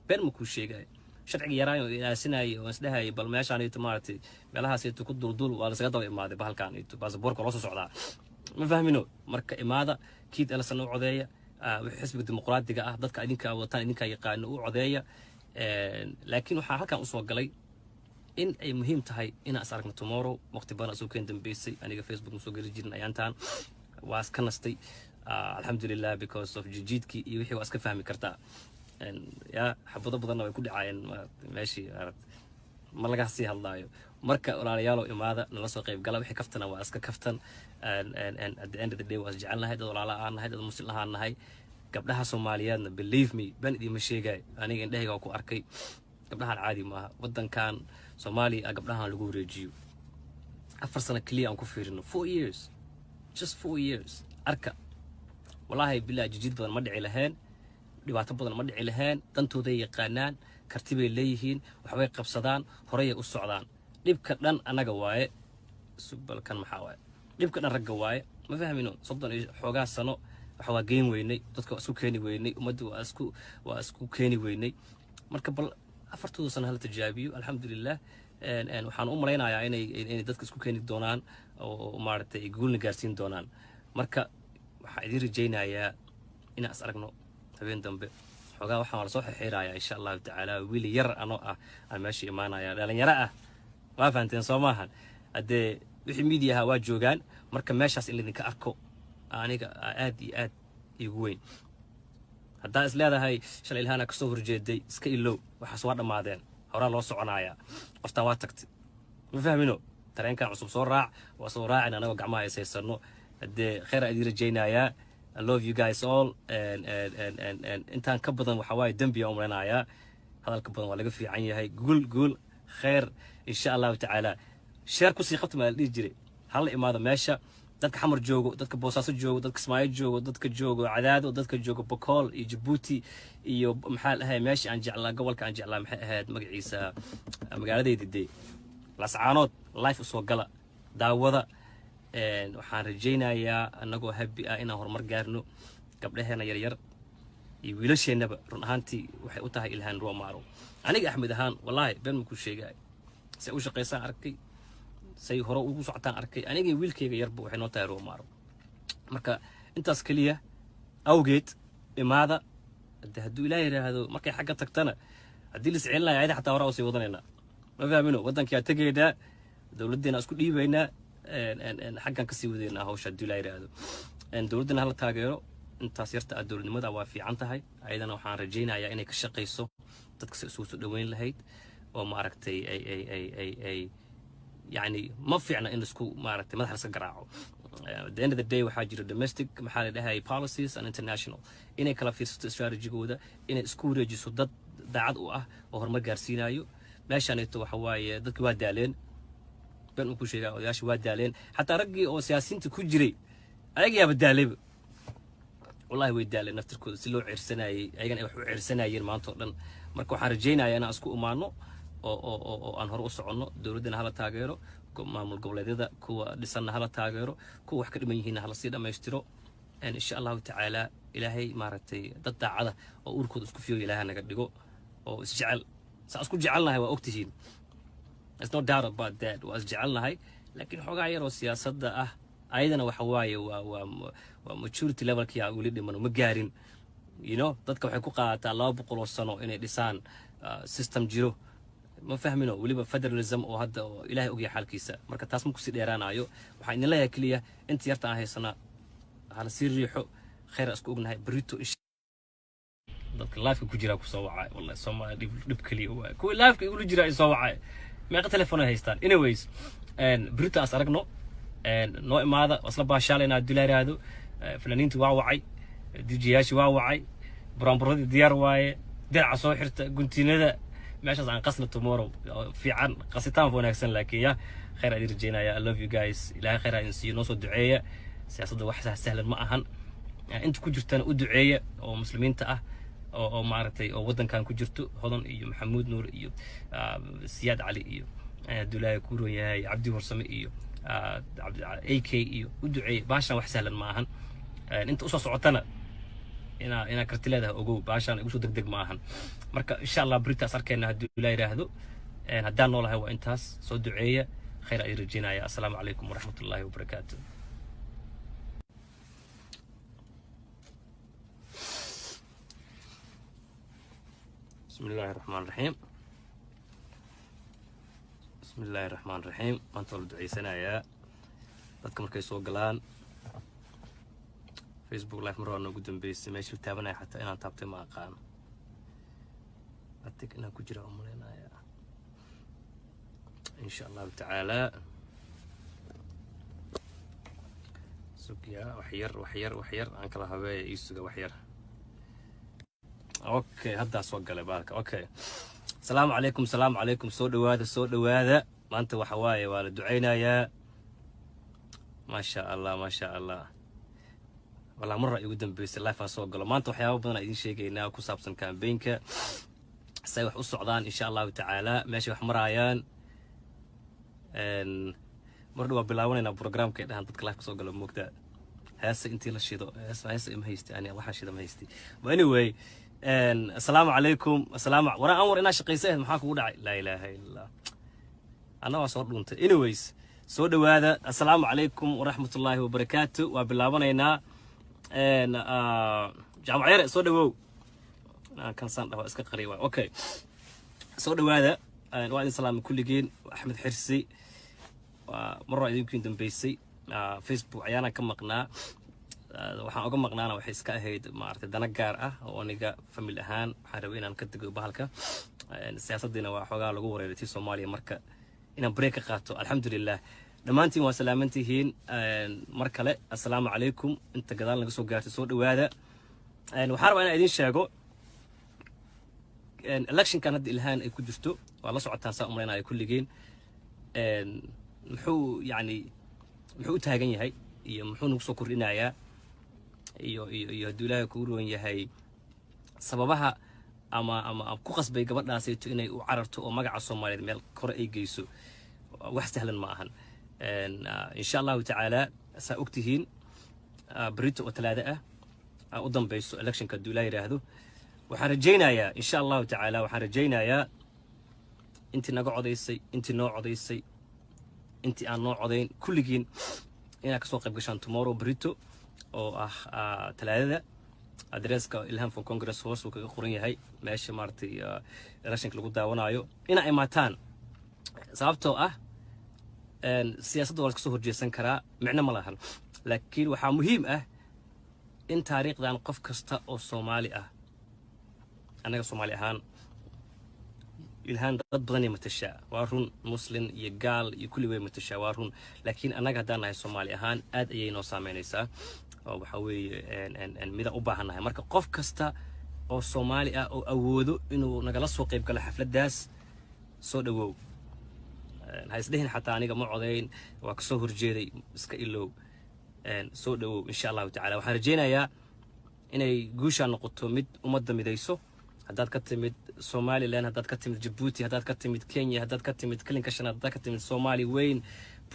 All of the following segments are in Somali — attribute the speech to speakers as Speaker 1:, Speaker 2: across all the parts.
Speaker 1: been ma ku sheegay sharciga yaraan oo ilaasinay oo isdhahay bal meeshaan ay tumaartay meelahaas ay ku duldul waa la saga daba imaaday bahalkan ay baasaboorka loo soo socdaa ma fahmino marka imaada kiid elsan u codeeya xisbiga dimuqraadiga ah dadka idinka wataan idinka yaqaan u codeeya laakiin waxa halkan u soo galay in ay muhiim tahay in as aragno tomorrow waqti badan soo keen dambeysay aniga Facebook soo gali jirin ayaantaan waa iska nastay alxamdulillah because of jijiidki iyo wixii waa iska fahmi kartaa ya xabado badan way ku dhacayeen meeshii ma laga sii hadlaayo marka walaalayaal oo imaada nala soo qayb gala wixii kaftana waa iska kaftan at the end of the day waa jecelnahay dad walaala aan nahay dad muslim ahaan nahay gabdhaha Soomaaliyeedna believe me ban idima sheegay aniga indhahayga ku arkay gabdhahan caadi maaha wadankan Soomaaliya gabdhahan lagu wareejiyo 4 sano kaliya aan ku fiirino 4 years just 4 years arka wallahi billahi jijiid badan ma dhici lahayn dhibaato badan ma dhici lahayn dantooda yaqaanaan karti bay leeyihiin waxbay qabsadaan horay u socdaan dhibka dhan anaga waaye subalkan maxaa waaye dhibka dhan ragga waaye ma fahmino 30 xoogaa sano waxa waa geyn weynay dadka isku keeni weynay ummadda waa isku keeni weynay marka bal 4 sano hal tijaabiyo alxamdulillah waxaan u maleynayaa inay dadka isku keeni doonaan oo maartay guulna gaarsiin doonaan marka waxa idin rajaynayaa inaan is aragno habeen dambe xogaa waxaan la soo xiriirayaa insha Allah ta'ala wiil yar anoo ah aan meesha imaanaya dhalinyaro ah waa fahanteen Soomahan hadee wixii media waa joogaan marka meeshaas in idinka arko aniga aad iyo aad igu weyn hadda is leedahay shalay ilahana ka soo horjeeday iska ilow waxa soo dhamaadeen hore loo soconaya qofta waa tagtay ma fahmino tareenkan cusub soo raac waa soo raacin anaga gacmaha ay seysano hadee khayr idin rajaynayaa I love you guys all and intaan ka badan waxa waay dambiya u maleynayaa hadalka badan waa laga fiican yahay guul khayr insha Allah ta'ala share ku sii qabta ma la jiray hal imaada meesha dadka xamar joogo dadka boosaaso joogo dadka Ismaaciil joogo dadka joogo Cadaado dadka joogo Bokool iyo Djibouti iyo maxaa ahay meesha aan jeclaa gobolka aan jeclaa maxay ahayd magaciisa magaaladeedii Lascaanood life soo gala daawada waxaan rajaynayaa anagoo happy ah inaan horumar gaarno gabdhaheena yar yar iyo wiilasheenaba run ahaantii waxay u tahay ilhaan Roomaro aniga Axmed ahaan wallahi been ku sheegay si u shaqeysaan arkay say hore ugu socotaan arkay aniga wiilkayga yarba waxay noo tahay Roomaro marka intaas kaliya awgeed imaada hadduu Ilaahay yiraahdo markay xagga tagtana haddii la sicin lahayd xataa hore oo sii wadanayna ma fahmino wadanka tagayda dawladdeena isku dhiibayna xaggan ka sii wadayna hawsha haddii Ilaahay yiraahdo dawladdeena hala taageero intaas yarta dawladnimada waa fiican tahay ayadana waxaan rajaynayaa inay ka shaqeyso dadka si soo dhaweyn lahayd oo ma aragtay ay يعني ما فينا إن سكو مارت ما حرص قراعه. At the end of the day وحاجة domestic محل ده هاي policies and international. إنه كلا في strategy جوده إنه سكو رجس ضد بعض وهرم جارسينا يو ماشي أنا تو حواي ضد كواد دالين بين مكوش ياش واد دالين حتى رجي أو سياسيين تكجري أجي أبدالي والله ويدالي نفتر كود سلو عرسناي أيجان عرسناي ما أنطقنا مركو حرجينا أنا أسكو أمانو oo aan hor u socono dawladana hala taageero maamul goboleedyada kuwa dhisan hala taageero kuwa wax ka dhiman yihiin hala sii dhameystiro insha Allah ta'ala ilaahay maaragtay dad daacada oo urkooda isku fiyo ilaahay naga dhigo oo isjecel isku jecelnahay waa ogtihiin it's no doubt about that waa isjecelnahay laakiin xogaa yar oo siyaasadda ah ayadana waxa waaye waa maturity levelkii aan wali dhiman ma gaarin you know dadka waxay ku qaadataa 200 sano inay dhisaan system jiro ما فهمنا وليبا فدراليزم أو هذا إلهي أوجي حال كيسة مركز تاسم كسي ديران عيو وحين الله يكليه أنت يرتاح هاي سنة على سير ريحه خير أسكو ابن هاي بريتو إيش ضد اللايف كوجرا كسوعة والله سما لبكلي هو كل لايف يقولوا جرا يسوعة ما قتل تلفونه هيستان anyways بريتو أسرقنا نوع ماذا أصلا باشالنا الدولار هذا فلانين توعي دي جياش واعي برامبرودي ديار واي درع صوحرت قنتين هذا ماشي عن قصنا tomorrow في عن قصتان فوناكسن لكن يا خير أدير جينا يا I love you guys إلهي خير إنسي نوصل دعية سياسة وحسها سهلا ما أهن يعني أنت كجرتان ودعية أو مسلمين تأه أو معرتي أو ودن كان كجرتو هذا إيو محمود نور إيو سياد علي إيو دولاي كورو يا عبدي ورسمي إيو عبد AK إيو ودعية باشا وحسهلا ما أهن أنت أصلا صعتنا ina karti leedahay ogow baashaan igu soo degdeg ma ahan marka insha Allah britaas arkayna haddii ilaahay yiraahdo haddaan noolahay waa intaas soo duceeya khayr ay rajeenaya assalaamu calaykum waraxmatullaahi wabarakaatuh بسم الله الرحمن الرحيم بسم الله الرحمن الرحيم أنت ولد عيسنا يا dadka markay soo galaan Facebook live marwaa noogu dambeysay meeshii taabanay xataa inaan taabtay ma aqaan adig inaan ku jira umaleynaya insha Allah taala sugiya wax yar aan kala habeey isuga wax yar اوكي هدا soo galay baalka okay السلام عليكم soo dhawaada maanta waxa waaye waa la duceynayaa ما شاء الله والله مرة igu dambeysay live aan soo galo maanta waxyaabo badan idin sheegaynaa ku saabsan campaign-ka say wax u socdaan insha Allah taala meesha wax marayaan mar dhawaa bilaabanayna programka ee dhahan dadka live soo galo moogta heesa intii la shido heesa ima haysti ani waxa shida ma haysti but anyway السلام عليكم ورا أمر إنا شقيسه محاك وداعي لا إله إلا الله أنا وصور دونت anyways سود هذا السلام عليكم ورحمة الله وبركاته وبالله هنا جامعير سود هو كان صان له اسك قريبا أوكي سود هذا وعليكم السلام كل جين أحمد حرسي ومرة يمكن دنبيسي فيسبوك عيانا كم مقنع waxaan uga maqnaana waxay iska ahayd maartay dana gaar ah oo aniga family ahaan waxaan rabay inaan ka tago bahalka siyaasadina waa xogaa lagu wareeray Soomaaliya marka inaan break ka qaato alxamdulillah dhamaantiin waa salaamantihiin mar kale assalaamu calaykum inta gadaal naga soo gaartay soo dhawaada waxaan rabaa inaan idin sheego election kan hadda ilhaan ay ku jirto waa la socotaan saa umaleynaa kulligeen muxuu taagan yahay iyo muxuu nagu soo kordhinayaa iyo hadduu ilaahay ku roon yahay sababaha ama ku qasbay gabadhaasayto inay u cararto oo magaca Soomaaliyeed meel kore ay geyso wax sahlan ma ahan insha Allah taala saa ogtihiin بريتو وثلاثة أقدم بيسو إلكشن كدولاي رهدو وحرجينا إن شاء الله تعالى وحرجينا يا أنت نقع عضيسي أنت نوع عضيسي أنت أنا نوع عضين كل جين إنك سوق بقشان تومورو بريتو أو ثلاثة أدرس كإلهام في الكونغرس هوس وكقرنية هاي ماشي مارتي إلكشن كل قدام ونايو إنا إماتان صابتو سياسة دول كسوه جيسان كرا معنا ملاهن لكن وحا مهم إن تاريخ دان قف كستا أو صومالي أنا صومالي أهان إلهان ضد بدني متشاء وارون مسلم يقال يكل وين متشاء وارون لكن أنا قدرنا هاي صومالي أهان أد أينو سامينيسا أو بحوي أن ميدا أباهنا هاي مركب قف كستا أو صومالي أو أودو إنه نجلس وقيب كلا حفلة داس صود وو هاي سدهن حتى أنا جمع عضين وكسوهر جيري مسكيلو صود وو إن شاء الله تعالى وحرجينا يا إني جوشان نقطة مد ومد مديسو هداد كتمد سومالي لان هداد كتمد جيبوتي هداد كتمد كينيا هداد كتمد كلينكشن هداد كتمد سومالي وين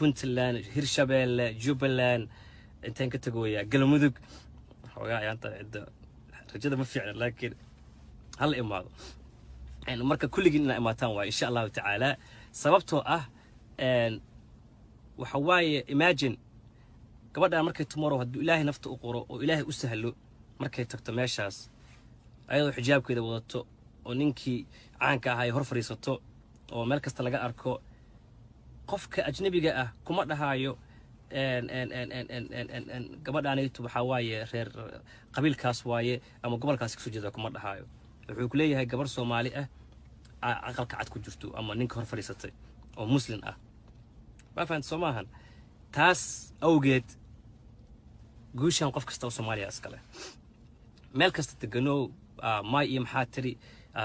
Speaker 1: بونتلان هيرشابيل جوبلان انتين كتقويا قلمودك وقاعي انت عد رجدا ما فعلا لكن هل إماضو يعني مركا كل جينا إماتان وإن شاء الله تعالى سببته وحواي imagine gabadha markay tomorrow haduu ilaahay nafta u qoro oo ilaahay u sahlo markay tagto meeshaas ayadoo xijaabkeeda wadato oo ninkii caanka ahaa ay hor fariisato oo meel kasta laga arko qofka ajnabiga ah kuma dhahayo gabadhaanaytu waxa waaye reer qabiilkaas waaye ama gobolkaas ka soo jeeda kuma dhahayo wuxuu ku leeyahay gabar Soomaali ah aqalka cad ku jirto ama ninka hor fariisatay oo muslim ah ma fahanto Soomahan taas awgeed guushan qof kasta oo Soomaaliya iskale meel kasta tagano ما يمحاتري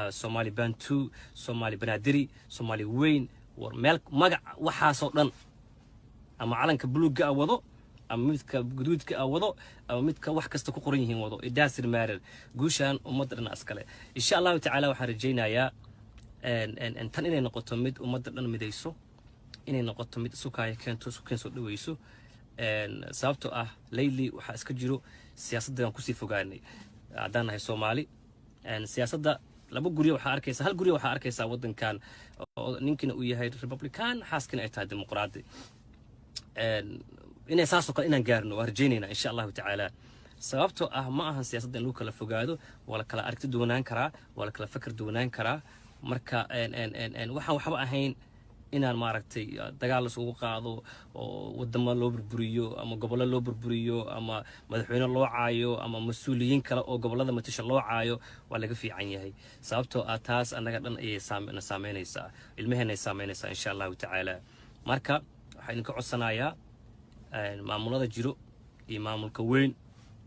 Speaker 1: سومالي بانتو سومالي بنادري سومالي وين ورمالك مجا وحاسودن أما علنك بلوج أوضو أما متك جدود كأوضو أما متك وحكست كقرينهم وضو إداسر مارل جوشان ومدرنا أسكله إن شاء الله تعالى وحرجينا يا أن تنين نقطة مد ومدرنا مديسو إني نقطة مد سكاي كنتو سكين سود ويسو سببتو ليلي وحاسكجرو سياسة دم كوسي فوقاني عدنا هي سومالي سياسة laba guriyo waxaa arkaysaa hal guriyo waxaa arkaysaa wadankan ninkina uu yahay republican xaaskina ay tahay dimuqraadi inay saasoo kale inaan gaarno waa rajaynaynaa insha allahu tacaala sababtoo ah ma ahan siyaasadda in lagu kala fogaado waa la kala aragti duwanaan karaa waa la kala fakar duwanaan karaa marka waxaan waxba ahayn inaan maaragtay dagaal isugu qaado oo wadamo loo burburiyo ama gobollo loo burburiyo ama madaxweyne loo caayo ama mas'uuliyiin kale oo gobollada matasha loo caayo waa laga fiican yahay sababtoo ah taas annaga dhan ayay saameynaysaa ilmaheena ay saameynaysaa insha allahu tacaala marka waxaan idinka codsanayaa maamulada jiro iyo maamulka weyn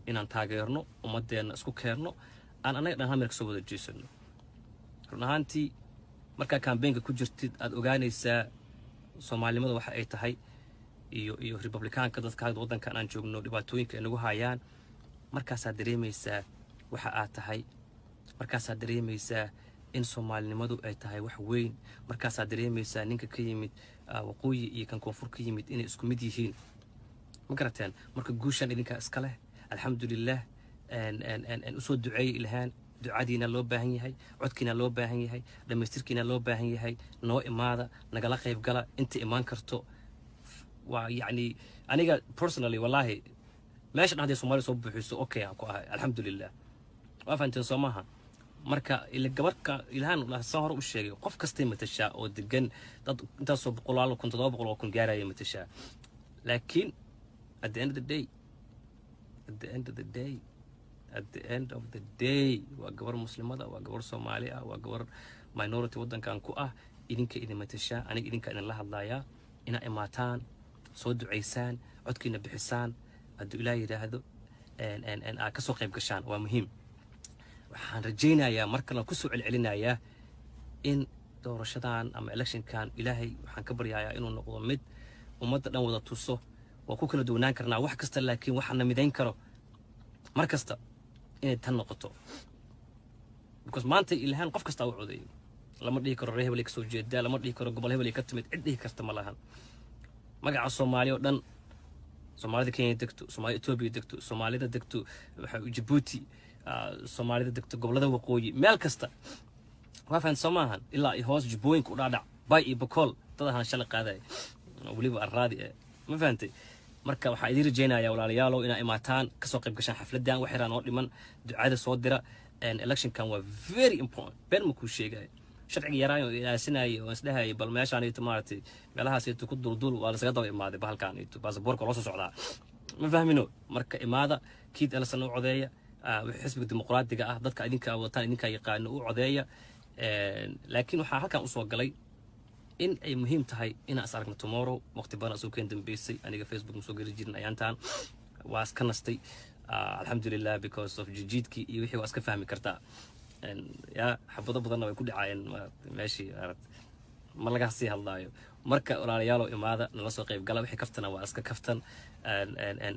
Speaker 1: inaan taageerno ummaddeena isku keenno aan annaga dhan hal meel kasoo wada jeesano run ahaantii marka campaign ku jirtid aad ogaanaysaa Soomaalimada waxa ay tahay iyo Republicaanka dadka wadankan aan joogno dhibaatooyinka ay nagu hayaan markaas aad dareemaysaa waxa aad tahay markaas aad dareemaysaa in Soomaalinimadu ay tahay wax weyn markaas aad dareemaysaa ninka ka yimid waqooyi iyo kan koonfur ka yimid inay isku mid yihiin ma garateen marka guushan idinka iska leh alxamdulillah usoo duceey ilaahan ducadiina loo baahan yahay codkiina loo baahan yahay dhameystirkiina loo baahan yahay noo imaada nagala qayb gala inta imaan karto waa yani aniga personally wallahi meesha dhaxday Soomaali soo buuxiso okay aan ku ahay alxamdulillah waa fahanteen Soomaha marka ila gabarka ilaahan la soo hor u sheegay qof kasta matasha oo degan dad inta soo boqolaal kun 700 oo kun gaaraya matasha laakiin at the end of the day at the end of the day waa gabar muslimada waa gabar Soomaali ah waa gabar minority wadankan ku ah idinka idin matasha aniga idinka idin la hadlaaya ina imaataan soo duceysaan codkiina bixisaan haduu Ilaahay yiraahdo ka soo qayb gashaan waa muhiim waxaan rajaynayaa markana ku soo celcelinayaa in doorashadan ama electionkan Ilaahay waxaan ka baryayaa inuu noqdo mid ummadda dhan wada tuso waa ku kala duwanaan karnaa wax kasta laakiin waxaan midayn karo markasta inay tan noqoto because maanta ilaahan qof kasta uu codeeyo lama dhihi karo reer hebel ka soo jeeda lama dhihi karo gobol hebel ka timid cid dhihi karta ma lahan magaca Soomaaliya oo dhan Soomaalida Kenya degto Soomaalida Ethiopia degto Soomaalida degto waxa Djibouti Soomaalida degto gobolada waqooyi meel kasta waa faan Soomahan ilaa ay hoos Jubbooyinka u dhaadhac bay iyo Bokol dadahan shalay qaaday waliba arraadi ma faantay marka waxa idin rajaynayaa walaalayaal ina imaataan ka soo qayb gashaan xafladan wax yaraan oo dhiman ducada soo dira election kan waa very important been ma ku sheegay sharciga yaraan oo ilaasinay oo isdhahay bal meeshaan ay timaartay meelahaas ay ku duldul waa la saga daba imaaday bahalkan ay baasaboorka loo soo socdaa ma fahmino marka imaada kiid elsan u codeeya xisbiga dimuqraadiga ah dadka idinka wataan idinka yaqaan u codeeya laakiin waxa halkan u soo galay in ay muhiim tahay in aan aragno tomorrow waqti badan soo keen dambeysay aniga Facebook soo gari jirin ayaantaan waa iska nastay alxamdulillah because of jijiidki iyo wixii waa iska fahmi kartaa ya xabado badan way ku dhacayeen meeshii arag ma laga sii hadlaayo marka walaalayaal imaada nala soo qayb gala wixii kaftana waa iska kaftan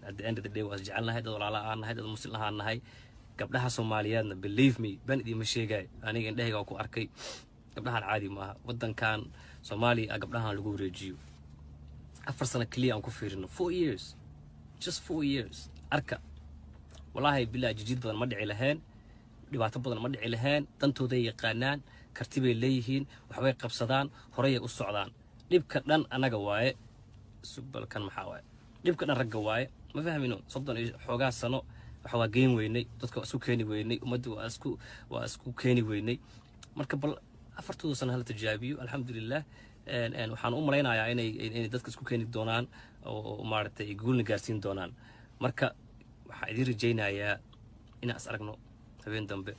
Speaker 1: at the end of the day waa jecelnahay dad walaala aan nahay dad muslim ahaan nahay gabdhaha Soomaaliyeedna believe me ban idin sheegay aniga indhahayga ku arkay gabdhahan caadi maaha wadankan Soomaaliya gabdhahan lagu wareejiyo 4 sano kaliya aan ku fiirino 4 years just 4 years arka wallahi billahi jijiid badan ma dhici lahayn dhibaato badan ma dhici lahayn dantooda yaqaanaan kartibay leeyihiin waxbay qabsadaan horey u socdaan dhibka dhan anaga waaye subalkan maxaa waaye dhibka dhan ragga waaye ma fahmino 30 xoogaa sano waxa waa geen weynay dadka isku keeni weynay ummaddu waa isku keeni weynay marka bal 4 sano hal tijaabiyo alxamdulillah waxaan u maleynayaa inay dadka isku keeni doonaan oo maartay guulna gaarsiin doonaan marka waxa idin rajaynayaa in aan aragno habeen dambe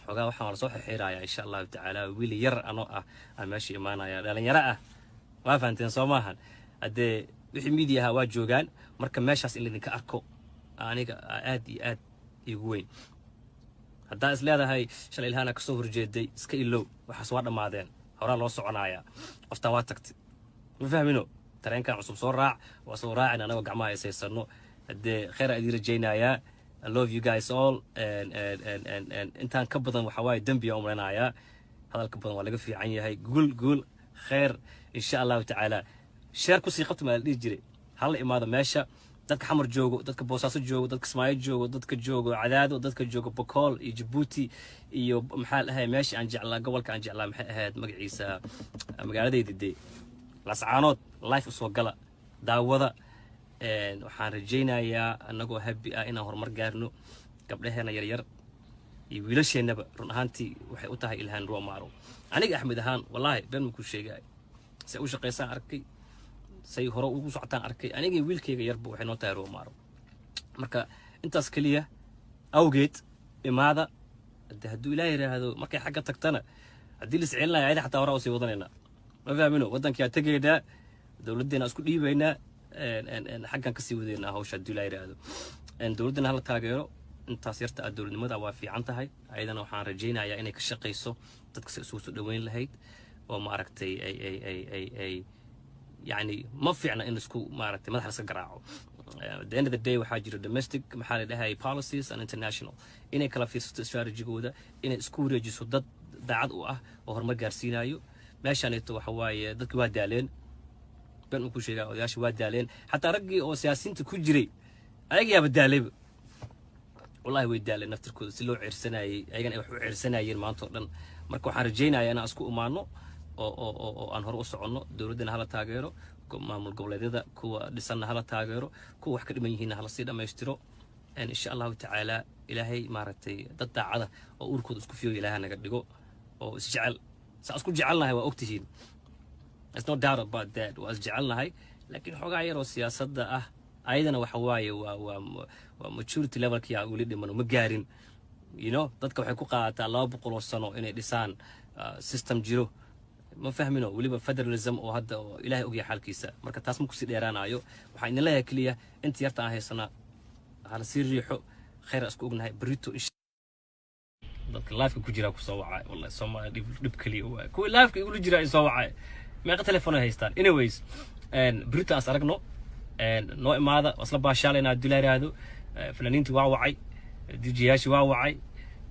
Speaker 1: xogaa waxaan la soo xiriirayaa insha Allah ta'ala wiil yar anoo ah aan meesha imaanaya dhalinyaro ah waa fahanteen Soomahan hadee wixii media waa joogaan marka meeshaas in idinka arko aniga aad iyo aad igu weyn hadda is leedahay shalay ilahana ka soo horjeeday iska ilow waxaas waa dhamaadeen hore loo soconaaya qofta waa tagtay ma fahmino tareenka cusub soo raac waa soo raacin anaga gacmaha ay saysano hadee khayr idin rajaynayaa I love you guys all and intaan ka badan waxa waay dambi oo umreenaya hadalka badan waa laga fiican yahay guul khayr insha Allah ta'ala share ku sii qabto ma la dhigi jiray hal imaado meesha dadka xamar joogo, dadka boosaaso joogo, dadka Kismaayo joogo, dadka joogo Cadaado, dadka joogo Bokool iyo Djibouti iyo maxaa la ahay meeshii aan jeclaa gobolka aan jeclaa maxay ahayd magaciisa magaaladayda Lascaanood life soo gala daawada waxaan rajaynayaa anagoo happy ah inaan horumar gaarno gabdhaheena yar yar iyo wiilasheenaba run ahaantii waxay u tahay ilhaan Romaaro aniga Axmed ahaan wallahi been ma ku sheegay si u shaqeysaan arkay say hore ugu socotaan arkay aniga wiilkayga yarba waxay noo tahay Romaaro marka intaas kaliya awgeed imaada hadduu ilaahay yiraahdo markay xagga tagtana haddii la isceelinayo ayda xataa hore u sii wadanayna ma fahmino wadanka tagayda dawladdeena isku dhiibayna xaggan ka sii wadeena hawsha haddii ilaahay yiraahdo dawladdeena hala taageero intaas yarta dawladnimada waa fiican tahay ayadana waxaan rajaynayaa inay ka shaqeyso dadka si isugu soo dhaweyn lahayd oo ma aragtay ay يعني ما فينا إن سكو مارتي ما حرص قراعه. The end of the day وحاجة domestic محل ده هاي policies and international. إنه كلا في strategy جوده إنه سكو رجس ضد دعاد وهرم جارسينايو ماشان يتو حواي ضد كواد دالين بين كل شيء ياش واد دالين حتى رجي أو سياسيين تكجري أجي أبدالي والله ويدالي نفتر كود سلو عرسناي أيجان عرسناي ما أنطقنا مركو حرجينا أنا أسكو أمانو oo aan hor u socono dawladana hala taageero maamul goboleedyada kuwa dhisana hala taageero kuwa wax ka dhiman yihiin hala sii dhameystiro insha Allah ta'ala ilaahay maartay dad daacada oo urkooda isku fiyo ilaahay naga dhigo oo is jecel isku jecelnahay waa ogtihiin it's no doubt about that waa is jecelnahay laakiin xogaa yar oo siyaasadda ah ayadana waxa waaye waa maturity levelka yaa wali dhiman ma gaarin you know dadka waxay ku qaadataa 200 sano inay dhisaan system jiro ما فهمنا وليبا فدراليزم أو هذا إلهي أوجي حال كيسة مركز تاسمك سيد إيران عيو وحين الله كليه أنت يرتاح هاي سنة على سير ريحو خير أسكو هاي بريتو إيش ضد اللايف كوجرا كوسواعي والله سما دب كليه كل لايف يقولوا جرا يسواعي ما قلت تلفونه هيستان anyways بريتو أسرقنا نوع ماذا أصلا باشالنا الدولار هذا فلانين تواعي دي جياش واعي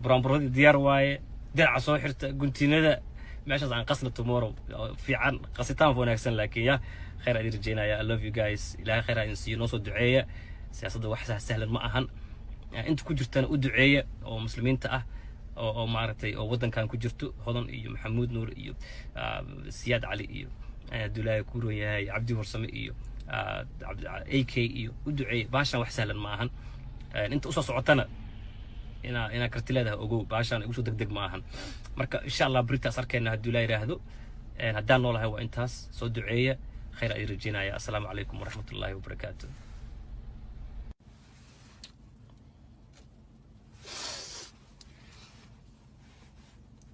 Speaker 1: برامبرود ديار واي درع صوحرت قنتي ندى ماشي عن قصنا tomorrow في عن قصتان فونكسن لكن يا خير أدير جينا يا I love you guys إلى خير إنسي نوصل دعية سياسة واحدة سهلة ما أهن يعني أنت كجرتنا ودعية أو مسلمين تأه أو معرتي أو وطن كان كجرتو هذا إيو محمود نور إيو سياد علي إيو دولاي كورو يا عبدي ورسمي إيو عبد AK إيو ودعية باشا وحسهلا ما أهن أنت أصلا صعتنا إنا كرتلها أوجو بعشان يقولوا دق معهن مركا إن شاء الله بريتا صاركنا هالدولاي راهدو هدان الله هو انتاس صو دعية خير أي رجينا السلام عليكم ورحمة الله وبركاته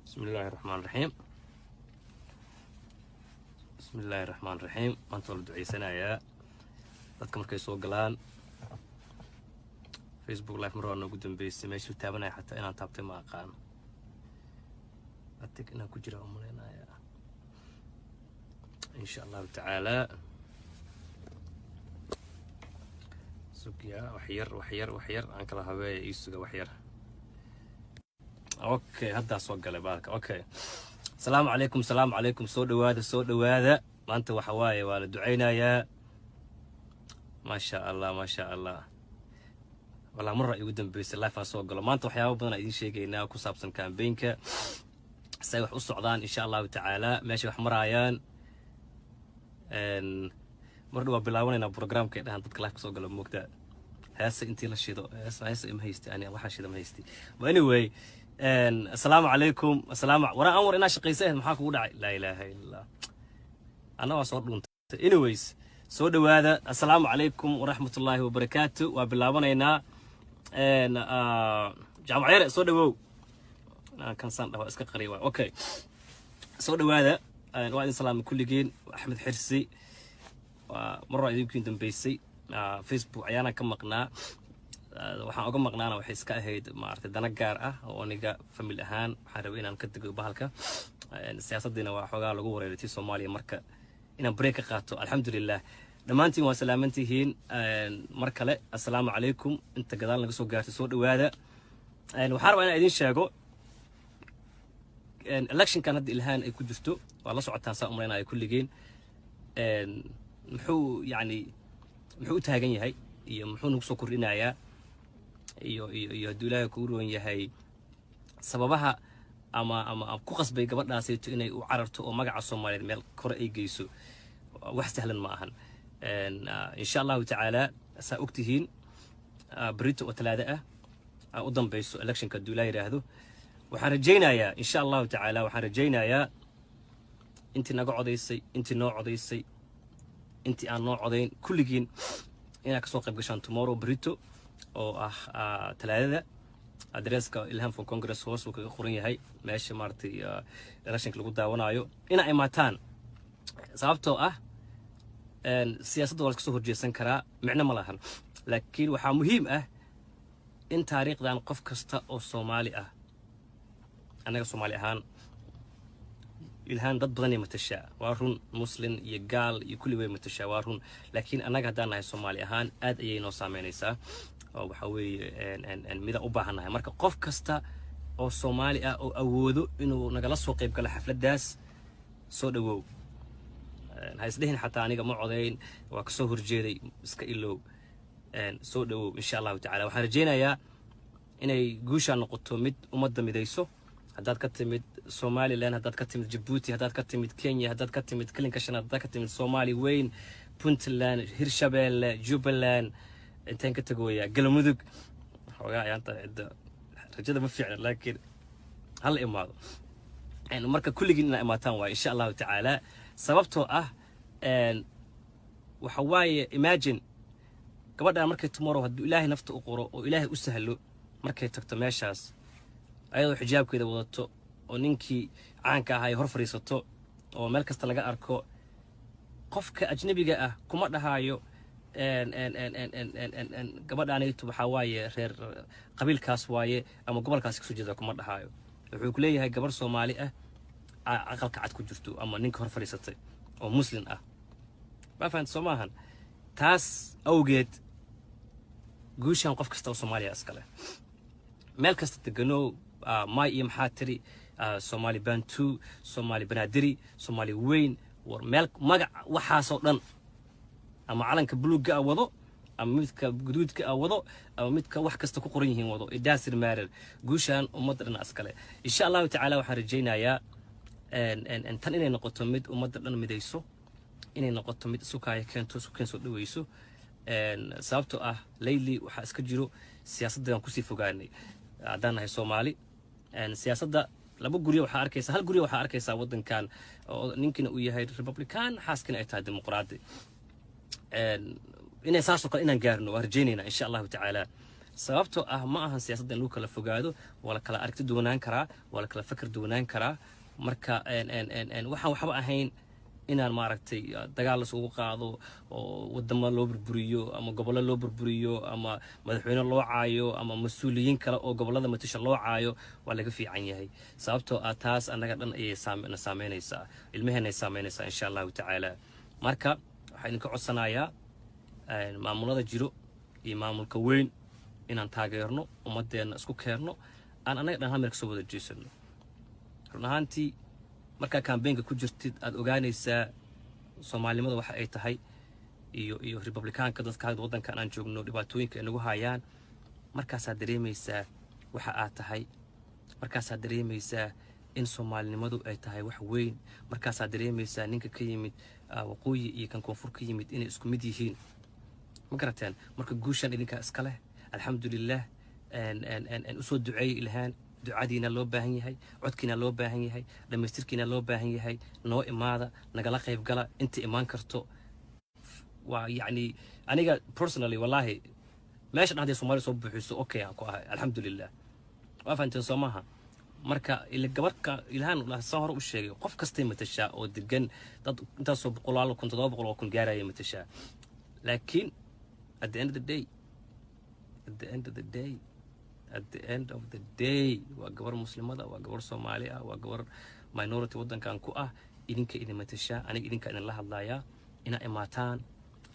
Speaker 1: بسم الله الرحمن الرحيم بسم الله الرحمن الرحيم أنتم الدعية سنة يا تذكر كيسو قلان فيسبوك لايف مرة أنا قدام بيس ماشي تابعنا حتى أنا تابت ما أقان أتك أنا كجرا أمرنا يا إن شاء الله تعالى سوقيا وحير أنا كلا هواي يسوق وحير أوكي هذا سوق على بالك أوكي السلام عليكم صوت وهذا ما أنت وحواي ولا دعينا يا ما شاء الله والله مرة يقدم بيس اللايف أسوق له ما أنتوا حياة بدنا إيش شيء جينا كوسابسن كان بينك سيروح الصعدان إن شاء الله تعالى ماشي وحمرايان مرة بلاونا إن برنامج كده هنطلع لايف أسوق له مقطع هسه أنتي للشيء هسه ما هيستي أنا واحد شيء ما هيستي anyway السلام عليكم ورا أمر إنا شقيسه محاك وداع لا إله إلا الله أنا وصور دون anyways سود هذا السلام عليكم ورحمة الله وبركاته وبلاونا إنا جامع عير سود وو كان صان ده اسك قريبا اوكي سود هذا وعليكم السلام كل جين احمد حرسي ومره يمكن دنبيسي فيسبوك ayaana ka maqnaa waxaan uga maqnaana waxay iska ahayd maartay dana gaar ah oo aniga family ahaan waxaan rabay inaan ka tago bahalka siyaasadina waa xogaa lagu wareeritay Soomaaliya marka inaan break ka qaato alxamdulillah dhamaantiin waa salaamantihiin mar kale assalaamu calaykum inta gadaal naga soo gaartay soo dhawaada waxaan rabaa inaan idin sheego election kan hadda ilhaan ay ku jirto waa la socotaan saa umaleynaya kulligeen muxuu taagan yahay iyo muxuu nagu soo kordhinayaa iyo hadduu ilaahay ku roon yahay sababaha ama ku qasbay gabadhaasayto inay u cararto oo magaca Soomaaliyeed meel kore ay geyso wax sahlan ma ahan insha Allah ta'ala saa ogtihiin بريتو وثلاثة قدام بيسو election كدولاي راهدو وحرجينا يا إن شاء الله تعالى وحرجينا يا أنت نقع عضيسي أنت نوع عضيسي أنت أنا نوع عضين كل جين إنك سوق بقشان tomorrow بريتو أو ثلاثة أدرس كإلهام في كونغرس هوس وكخورية هاي ماشي مارتي election كل قدام ونايو إنا إماتان صعبتو سياسة دولة كسوه جيسن كرا معنا ملاهن لكن waxaa muhiim ah in taariikhdan qof kasta oo Soomaali ah anaga Soomaali ahaan ilhaan dad badan ay matashaa waa run muslim iyo gaal iyo kulli way matashaa waa run laakiin anaga hadaan nahay Soomaali ahaan aad ayay noo saameynaysaa oo waxa weeye mida u baahanahay marka qof kasta oo Soomaali ah oo awoodo inuu nagala soo qayb galo xafladaas soo dhawow haysdeen xataa aniga ma codeyn waa ka soo horjeeday iska ilow soo dhawow insha Allah ta'ala waxaan rajeynayaa inay guusha noqoto mid ummadda midayso haddaad ka timid Somaliland haddaad ka timid Djibouti haddaad ka timid Kenya haddaad ka timid Kalinka Shanaad haddaad ka timid Somali weyn Puntland Hirshabelle Jubaland intaan ka tagoya Galmudug xogaa ayaanta rajada ma fiicna laakiin hal imaado marka kulligiin inay imaataan waa insha Allah ta'ala sababtoo waxa waaye imagine gabadha markay tomorrow hadduu ilaahay nafta u qoro oo ilaahay u sahlo markay tagto meeshaas ayadoo xijaabkeeda wadato oo ninkii caanka ahaa ay hor fariisato oo meel kasta laga arko qofka ajnabiga ah kuma dhahayo gabadhaanaytu waxa waaye reer qabiilkaas waaye ama gobolkaas ka soo jeeda kuma dhahayo wuxuu ku leeyahay gabar Soomaali ah aqalka cad ku jirto ama ninka hor fariisatay oo muslim ah ma fahanto Soomahan taas awgeed guushan qof kasta oo Soomaaliya iskale meel kasta degano may iyo maxaa tiri Somali Bantu Somali Banadiri Somali weyn war meel magac waxaas oo dhan ama calanka buluuga wado ama midka guduudka wado ama midka wax kasta ku qoran yihiin wado idaasir maareer guushan ummadda dhan iskale insha Allah ta'ala waxaan rajeynayaa tan inay noqoto mid ummadda dhan midayso inay noqoto mid sukaaya keento soo dhaweyso sababtoo layli waxa iska jiro siyaasadda aan ku sii fogaanay hadaan nahay Soomaali siyaasadda laba guriyo waxa arkaysa hal guriyo waxa arkaysa wadankan oo ninkina uu yahay Republican xaaskina ay tahay dimuqraadi inay saaso kale inaan gaarno waa rajeynayna insha Allah ta'ala sababtoo ma ahan siyaasadda lagu kala fogaado wala kala aragti duwanaan karaa wala kala fikir duwanaan karaa marka waxaan waxba ahayn inaan maaragtay dagaal la soo qaado oo wadamo loo burburiyo ama gobollo loo burburiyo ama madaxweyne loo caayo ama mas'uuliyiin kale oo gobollada matasha loo caayo waa laga fiican yahay sababtoo taas anaga dhan ay saameynaysaa ilmaheena ay saameynaysaa insha Allah ta'ala marka waxaan ka codsanayaa maamulada jiro iyo maamulka weyn inaan taageerno ummadeena isku keerno aan anaga dhan hal meel ka soo wada jeesano runaantii marka campaign-ka ku jirtid aad ogaanaysaa Soomaalimada waxa ay tahay iyo Republicaanka dadka wadankan aan joogno dhibaatooyinka ay nagu hayaan markaas aad dareemaysaa waxa aad tahay markaas aad dareemaysaa in Soomaalinimadu ay tahay wax weyn markaas aad dareemaysaa ninka ka yimid waqooyi iyo kan koonfur ka yimid inay isku mid yihiin ma garateen marka guushan idinka iska leh alxamdulillah u soo duceeyay ilhaan ducadiina loo baahan yahay codkiina loo baahan yahay dhameystirkiina loo baahan yahay noo imaada nagala qayb gala inta imaan karto waa yani aniga personally wallahi meesha dhaxdii Soomaali soo buuxiso okay aan ku ahay alxamdulillah waa fahanteen Soomaha marka ila gabarka ilhaan la soo hor u sheegay qof kasta matashaa oo degan dad inta soo boqolaal kun 700 kun gaaraya matashaa laakiin at the end of the day waa gabar muslimada waa gabar Soomaali ah waa gabar minority wadankan ku ah idinka idin matashaa aniga idinka idin la hadlayaa ina imaataan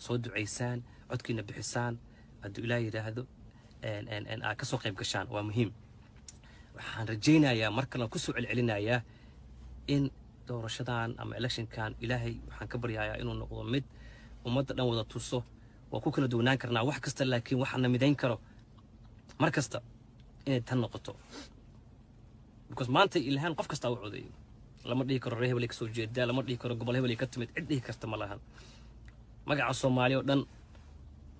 Speaker 1: soo duceysaan codkiina bixisaan hadduu Ilaahay yiraahdo ka soo qayb gashaan waa muhiim waxaan rajeynayaa markana ku soo celcelinayaa in doorashadan ama electionkan Ilaahay waxaan ka baryayaa inuu noqdo mid ummadda dhan wada tuso waa ku kala duwanaan karnaa wax kasta laakiin waxaana midayn karo mar kasta inay tan noqoto because maanta ilhaan qof kasta uu codeeyo lama dhihi karo reer hebel ka soo jeedaa lama dhihi karo gobol hebel ka timid cid dhihi karta ma lahan magaca Soomaaliya oo dhan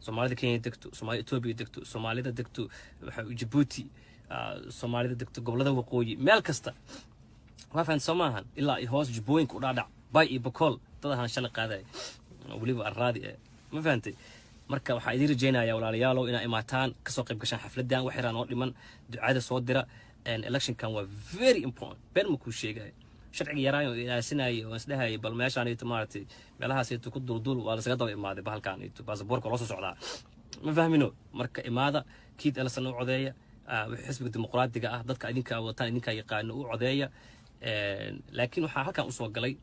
Speaker 1: Soomaalida Kenya degto Soomaalida Ethiopia degto Soomaalida degto waxa Djibouti Soomaalida degto gobolada waqooyi meel kasta waafan Soomahan ilaa ay hoos Jubbooyinka u dhaadhac bay iyo Bokol dadahan shalay qaaday waliba arraadi ma fahantay marka waxa idin rajeynayaa walaalayaal inay imaataan ka soo qayb gashaan xafladan wax yaraan oo dhiman ducada soo dira election kan waa very important been ma ku sheegay sharciga yaraayo ilaasinay oo isdhahay bal meeshaan ay timaartay meelahaas ay ku duldul waa la saga daba imaaday bahalkan ay baasaboorka loo soo socdaa ma fahmino marka imaada kiid elsan u codeeya xisbiga dimuqraadiga ah dadka idinka wataan idinka yaqaan u codeeya laakiin waxa halkan u soo galay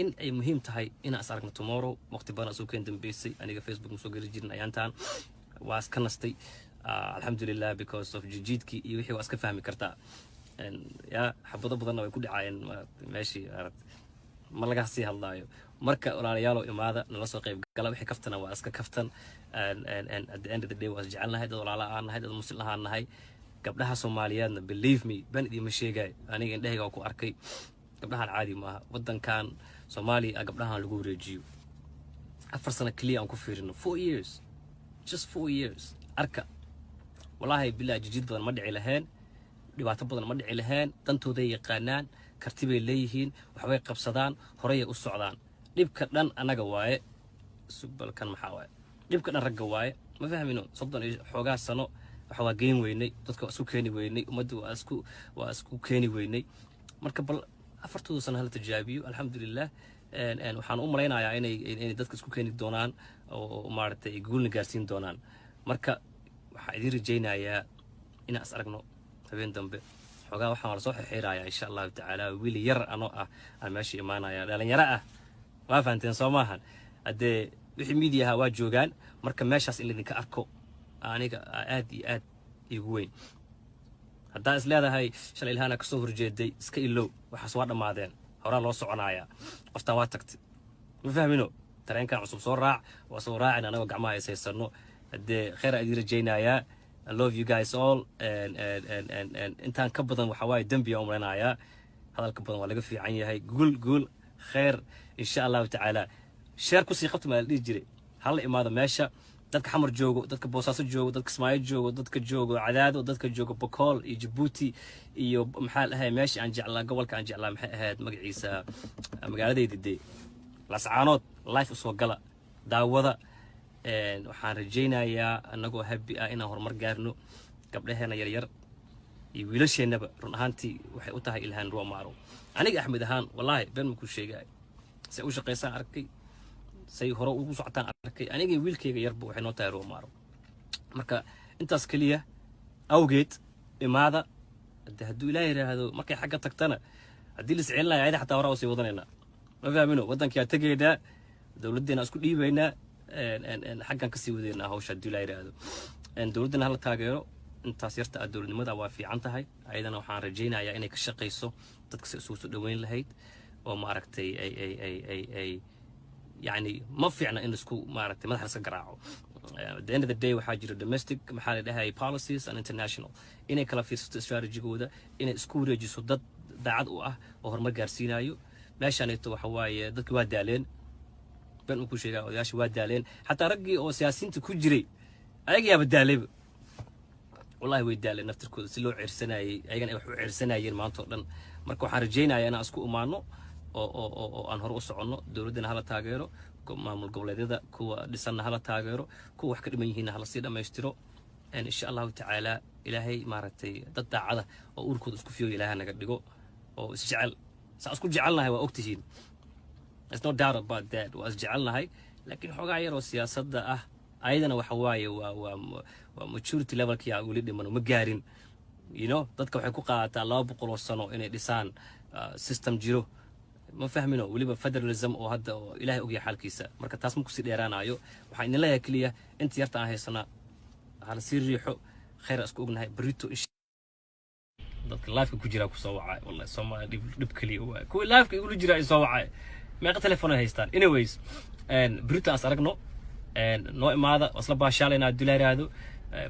Speaker 1: in ay muhiim tahay in aan aragno tomorrow waqti badan soo keen dambeysay aniga Facebook soo gali jirin ayaantaan waa iska nastay alxamdulillah because of jijiidki iyo wixii waa iska fahmi kartaa ya xabado badan way ku dhacayeen meeshii ma laga sii hadlaayo marka walaalayaal imaada nala soo qayb gala wixii kaftana waa iska kaftan at the end of the day waa jecelnahay dad walaala aan nahay dad muslim ahaan nahay gabdhaha Soomaaliyeedna believe me ban idima sheegay aniga indhahayga ku arkay gabdhahan caadi maaha wadankan Soomaaliya gabdhahan lagu wareejiyo 4 sano kaliya aan ku fiirino 4 years just 4 years arka wallahi billahi jijid badan ma dhici lahayn dhibaato badan ma dhici lahayn dantooda yaqaanaan kartibay leeyihiin waxbay qabsadaan horay u socdaan dhibka dhan anaga waaye subalkan maxaa waaye dhibka dhan ragga waaye ma fahmino 30 xoogaa sano waxa waa geen weynay dadka isku keeni weynay ummaddu waa isku keeni weynay marka bal 4 sano hal tijaabiyo alxamdulillah waxaan u maleynayaa inay dadka isku keeni doonaan oo maartay guulna gaarsiin doonaan marka waxa idin rajeynayaa inaan is aragno habeen dambe xogaa waxaan la soo xiriirayaa insha Allah ta'ala wiil yar anoo ah aan meesha imaanaya dhalinyaro ah waa fahanteen Soomahan hadee wixii media waa joogaan marka meeshaas in idinka arko aniga aad iyo aad igu weyn hadda is leedahay shalay ilhaana ka soo horjeeday iska ilow waxa soo dhamaadeen hore loo soconaya qofta waa tagtay ma fahmino tareenkan cusub soo raac waa soo raacin anaga gacmaha ay saysano hadee khayr ay rajeynayaa I love you guys all and intaan ka badan waxa waay dambiya u maleynayaa hadalka badan waa laga fiican yahay guul khayr insha Allah ta'ala share ku sii qabto ma la dhigi jiray hal imaado meesha dadka xamar joogo dadka Boosaaso joogo dadka Kismaayo joogo dadka joogo Cadaado dadka joogo Bokol iyo Djibouti iyo maxaa ahay meesha aan jeclaa gobolka aan jeclaa maxay ahayd magaciisa magaaladeedii Lascaanood life soo gala daawada waxaan rajeynayaa anagoo happy ah inaan horumar gaarno gabdhaheena yar yar iyo wiilasheenaba run ahaantii waxay u tahay ilhaan Roomaro aniga Axmed ahaan wallahi been ma ku sheegay si u shaqeysaan arkay say hore ugu socotaan arkay aniga wiilkayga yarba waxay noo tahay Roomaro marka intaas kaliya awgeed imaada hadduu Ilaahay yiraahdo markay xagga tagtana haddii la isciin lahayd xataa hore oo sii wadanayna ma fahmino wadanka tageeda dawladeena isku dhiibaynaa xaggan ka sii wadeena hawsha haddii Ilaahay yiraahdo dawladana hala taageero intaas yarta dawladnimada waa fiican tahay ayadana waxaan rajeynayaa inay ka shaqeyso dadka si soo dhaweyn lahayd oo ma aragtay ay يعني ما فينا إن سكو مارت ما حرص قراعه. At the end of the day وحاجة domestic محل ده هاي policies and international. إنه كلا في strategy جوده إنه سكو رجع صدق بعد وهر ما جارسينا يو. ماشي أنا تو حواي ضد واد دالين. بين مكوش ياش واد دالين. حتى رجع أو سياسيين تكجري. أيجي أبدالي. والله ويد دالين نفتر كود سلو عرسنا أيجي عرسنا ين ما أنطرن. مركو حرجينا أنا أسكو أمانو. oo aan hor u socono dawladana hala taageero maamul goboleedyada kuwa dhisan hala taageero kuwa wax ka dhiman yihiin hala sii dhameystiro insha Allah ta'ala ilaahay maaragtay dad daacada oo urkooda isku fiyo ilaahay naga dhigo oo isjecel isku jecelnahay waa ogtihiin it's no doubt about that waa isjecelnahay laakiin xogaa yar oo siyaasadda ah ayadana waxa waaye waa maturity levelkii ay wali dhiman ma gaarin you know dadka waxay ku qaadataa 200 sano inay dhisaan system jiro ما فهمنا وليبا فدراليزم أو هذا إلهي أوجي حال كيسة مركز تاسمو كسي ديران عيو وحين الله يكليه أنت يرتع هاي سنة على سير ريحو خير أسكو أبنها بريتو إيش ضد اللايف كوجرا كوسوعة والله سما دبكلي هو كل لايف يقولوا جرا يسوعة ما قتل تلفونه هيستان anyways بريتو أسرقنا noo imaada wasla baashaalayna adula yiraahdo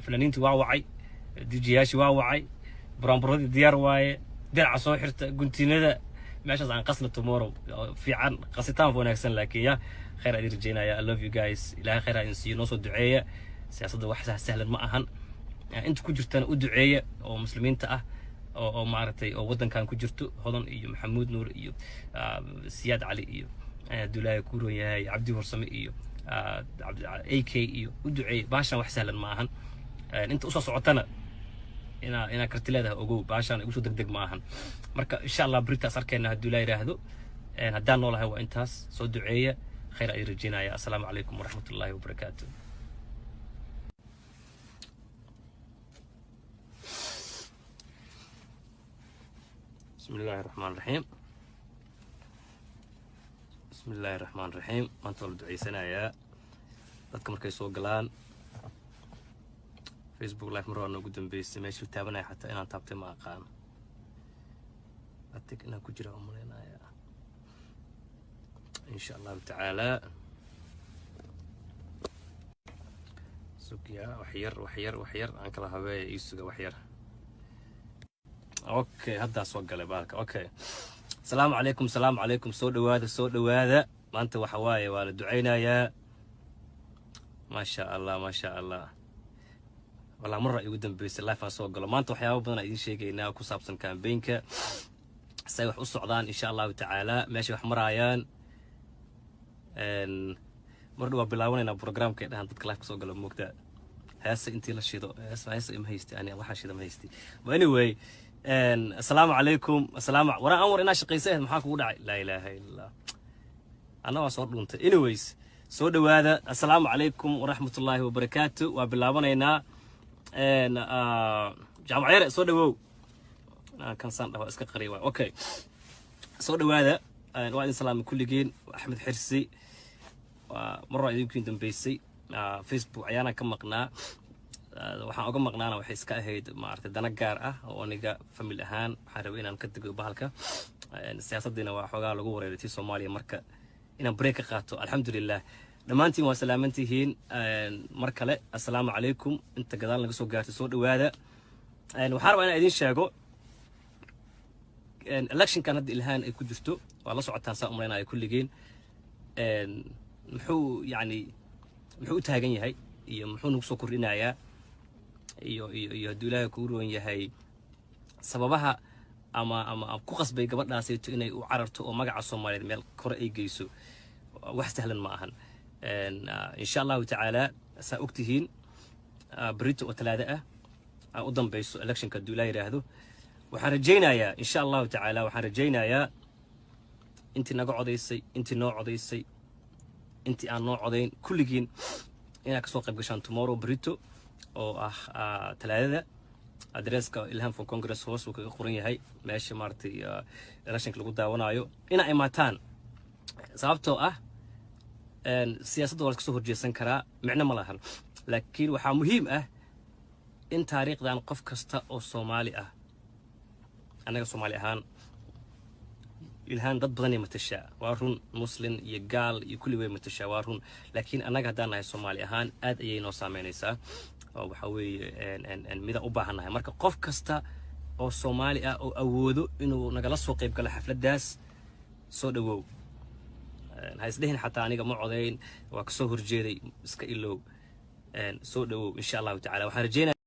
Speaker 1: fanaaniintu waa wacay dijiyaashi waa wacay buraanburadii diyaar waaye diraca soo xirta guntinada meeshaas aan qasna tomorrow fiican qasitaan wanaagsan laakiin ya khayr aad rajeynaya I love you guys ilaahay khayr aan siiyo noo soo duceeya siyaasadda wax sahlan ma ahan inta ku jirtana u duceeya oo muslimiinta ah oo maaragtay oo wadankan ku jirto hodan iyo maxamuud nuur iyo siyaad cali iyo dulaaye ku roon yahay cabdi warsame iyo AK iyo u duceeya baashan wax sahlan ma ahan inta u soo socotana ina karti leedahay ogow baashan igu soo degdeg ma ahan marka insha Allah britaas arkeena haduu la yiraahdo haddaan noolahay waa intaas soo duceeya khayr ay rajeynaya assalaamu calaykum waraxmatullaahi wabarakaatuh بسم الله الرحمن الرحيم بسم الله الرحمن الرحيم أنت ولد عيسنا يا dadka markay soo galaan Facebook live marwana ugu dambeysay meesha taabanay xataa inaan taabtay ma aqaan atig inaan ku jira umaleynaya insha Allah taala sugiya waxyar aan kala habeey isuga waxyar اوكي هدا soo galay baalka okay السلام عليكم soo dhawaada maanta waxa waaye waa la duceynayaa ما شاء الله والله مرة igu dambeysay live aan soo galo maanta waxyaabo badan idin sheegaynaa ku saabsan campaign-ka say wax u socdaan insha Allah taala meesha wax marayaan mar dhawaa bilaabanayna programka ee dhahan dadka live soo galo moogta heesa intii la shido heesa ima haysti ani waxa shida ma haysti but anyway السلام عليكم ورا أمر إنا شقيسه محاك وداعي لا إله إلا الله أنا وصور دونت anyways سود هذا السلام عليكم ورحمة الله وبركاته وبالله هنا جامعير سود هو كان صان له اسك قريبا اوكي سود هذا وعليكم السلام كل جين أحمد حرسي ومرة يمكن دنبيسي فيسبوك عيانا كم مقنع waxaan uga maqnaana waxay iska ahayd maartay dana gaar ah oo aniga family ahaan waxaan rabay inaan ka tago bahalka siyaasadina waa xogaa lagu wareeray Soomaaliya marka inaan break ka qaato alxamdulillah dhamaantiin waa salaamantihiin mar kale assalaamu calaykum inta gadaal naga soo gaartay soo dhawaada waxaan rabaa inaan idin sheego election kan hadda ilhaan ay ku jirto waa la socotaan saa umaleynaa kulligeen muxuu taagan yahay iyo muxuu nagu soo kordhinayaa iyo dawladda ku roon yahay sababaha ama ku qasbay gabadhaasayto inay u cararto oo magaca Soomaaliyeed meel kor ay geyso wax sahlan ma ahan insha Allah taala saa ogtihiin بريتو وثلاثة أقدم بيسو إلكشن كدولاي رهدو وحرجينا إن شاء الله تعالى وحرجينا يا أنت نقع عضيسي أنت نوع عضيسي أنت أنا نوع عضين كل جين إنك سوق بقشان تومورو بريتو أو ثلاثة أدرس كإلهام في كونغرس هوس وكقرنية هاي ماشي مارتي إلكشن كل جدا ونايو إنا إماتان صابتو سياسة دولة كسوه جيسن كرا معنا ملاهن لكن وحا مهم إن تاريخ دان قف كستا أو صومالي أنا صومالي أهان إلهان ضد بدني متشاء وارون مسلم يقال يكل وين متشاء وارون لكن أنا قدرنا هاي صومالي أهان أي نوع مينيسا أو بحوي إن ميدا أوباهنا هاي مركب قف كستا أو صومالي أو أودو إنه نجلس وقيب كلا حفلة داس صدقوا هاي سدهن حتى أنا جمع عضين وكسوه رجالي إسكيلو صدقوا إن شاء الله تعالى وحرجينا